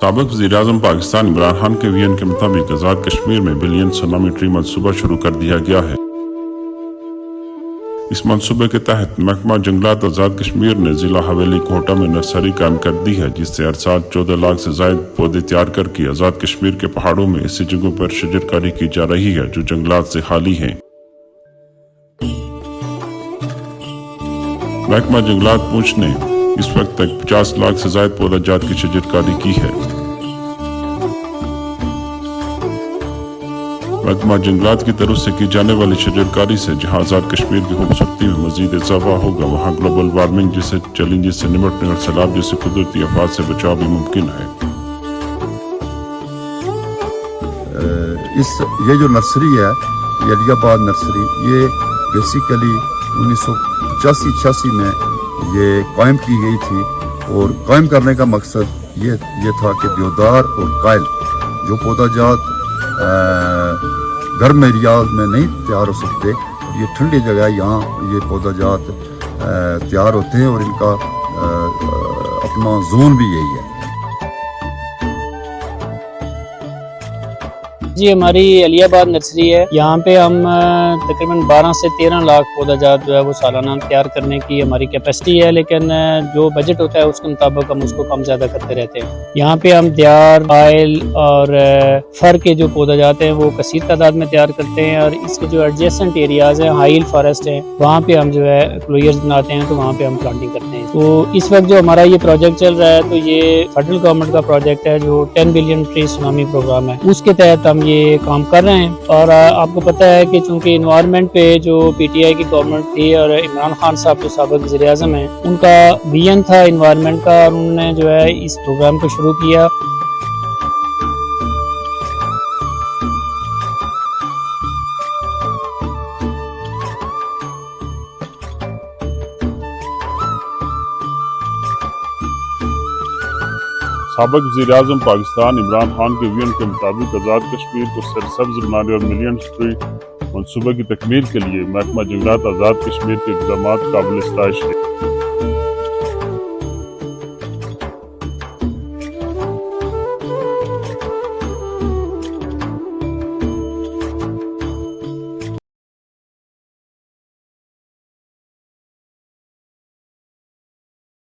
साबिक वज़ीर-ए-आज़म पाकिस्तान इमरान खान के वीएन के मुताबिक आज़ाद कश्मीर में बिलियन सुनामी ट्री मनसूबा शुरू कर दिया गया है। इस मनसूबे के तहत महकमा जंगलात आज़ाद कश्मीर ने जिला हवेली कोटा में नर्सरी कायम कर दी है, जिससे हर साल 14 लाख से ज्यादा पौधे तैयार करके आज़ाद कश्मीर के पहाड़ों में ऐसी जगहों पर शजरकारी की जा रही है जो जंगलात से खाली हैं। महकमा जंगलात पूंछ ने इस वक्त तक 50 लाख से ज्यादा पौधा जात की शजरकारी की है। महकमा जंगलात की तरफ से की जाने वाली शजरकारी से जहां आज़ाद कश्मीर की खूबसूरती में मजीद इजाफा होगा, वहां ग्लोबल वार्मिंग जैसे चैलेंजेस से निपटने और सैलाब जैसे कुदरती आफात से बचाव भी मुमकिन है। ये जो नर्सरी है, ये अलियाबाद नर्सरी, ये बेसिकली 1985-86 में ये कायम की गई थी और कायम करने का मकसद ये था कि देवदार और कायल जो पौधा जात गर्म एरिया में नहीं तैयार हो सकते, ये ठंडी जगह यहाँ ये पौधा जात तैयार होते हैं और इनका अपना जोन भी यही है। जी, हमारी अलियाबाद नर्सरी है। यहाँ पे हम तकरीबन 12 से 13 लाख पौधा जात जो है वो सालाना तैयार करने की हमारी कैपेसिटी है, लेकिन जो बजट होता है उसके मुताबिक हम उसको कम ज़्यादा करते रहते हैं। यहाँ पे हम देयार, आयल और फर के जो पौधा जाते हैं वो कसीर तादाद में तैयार करते हैं, और इसके जो एडजेसेंट एरियाज हैं, हाइल फॉरेस्ट है, वहाँ पे हम जो है क्लोयर्स बनाते हैं, तो वहाँ पे हम प्लांटिंग करते हैं। तो इस वक्त जो हमारा ये प्रोजेक्ट चल रहा है, तो ये फेडरल गवर्नमेंट का प्रोजेक्ट है जो 10 बिलियन ट्री सुनामी प्रोग्राम है, उसके तहत हम ये काम कर रहे हैं। और आपको पता है कि चूंकि इन्वायरमेंट पे जो पीटीआई की गवर्नमेंट थी और इमरान खान साहब जो साबिक वज़ीर-ए-आज़म हैं, उनका विजन था इन्वायरमेंट का, और उन्होंने जो है इस प्रोग्राम को शुरू किया। साबिक वज़ीर-ए-आज़म पाकिस्तान इमरान खान के वीएन के मुताबिक आज़ाद कश्मीर को सरसब्ज बनाने और मिलियन ट्री मनसूबे की तकमील के लिए महकमा जंगलात आज़ाद कश्मीर के इक़दामात काबिल-ए-सताइश है।